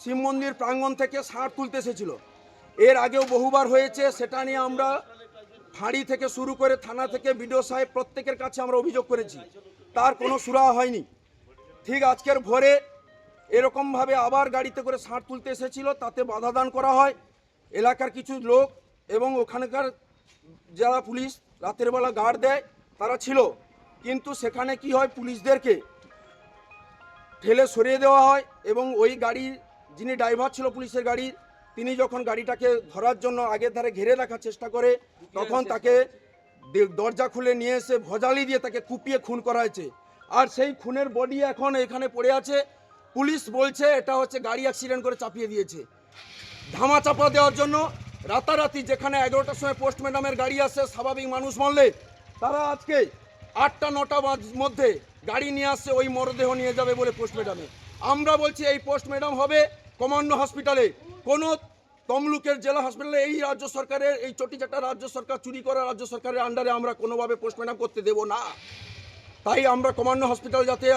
শিব মন্দির প্রাঙ্গণ থেকে ষাঁড় তুলতে এসেছিল। এর আগেও বহুবার হয়েছে, সেটা নিয়ে আমরা ফাঁড়ি থেকে শুরু করে থানা থেকে বিডিও সাহেব প্রত্যেকের কাছে আমরা অভিযোগ করেছি, তার কোনো সুরাহা হয়নি। ঠিক আজকের ভোরে এরকমভাবে আবার গাড়িতে করে ষাঁড় তুলতে এসেছিল, তাতে বাধা দান করা হয়। এলাকার কিছু লোক এবং ওখানকার যারা পুলিশ রাতের বেলা গার্ড দেয় তারা ছিল, কিন্তু সেখানে কি হয়, পুলিশদেরকে ঠেলে সরিয়ে দেওয়া হয় এবং ওই গাড়ির যিনি ড্রাইভার ছিল পুলিশের গাড়ির, তিনি যখন গাড়িটাকে ধরার জন্য আগের ধারে ঘিরে রাখার চেষ্টা করে, তখন তাকে দরজা খুলে নিয়ে এসে ভজালি দিয়ে তাকে কুপিয়ে খুন করা হয়েছে। আর সেই খুনের বডি এখন এখানে পড়ে আছে। পুলিশ বলছে এটা হচ্ছে গাড়ি অ্যাক্সিডেন্ট করে চাপিয়ে দিয়েছে। ধামা চাপা দেওয়ার জন্য রাতারাতি, যেখানে 11টার সময় পোস্ট ম্যাডামের গাড়ি আসে, স্বাভাবিক মানুষ মরলে তারা আজকে 8টা 9টার মধ্যে গাড়ি নিয়ে আসছে ওই মরদেহ নিয়ে যাবে বলে পোস্ট ম্যাডামে। আমরা বলছি এই পোস্ট ম্যাডাম হবে কমান্ডো হসপিটালে, কোনো তমলুকের জেলা হসপিটালে। এই রাজ্য সরকারের, এই চটিচাটা রাজ্য সরকার, চুরি করা রাজ্য সরকারের আন্ডারে আমরা কোনোভাবে পোস্ট ম্যাডাম করতে দেব না। তাই আমরা কমান্ডো হসপিটাল যাতে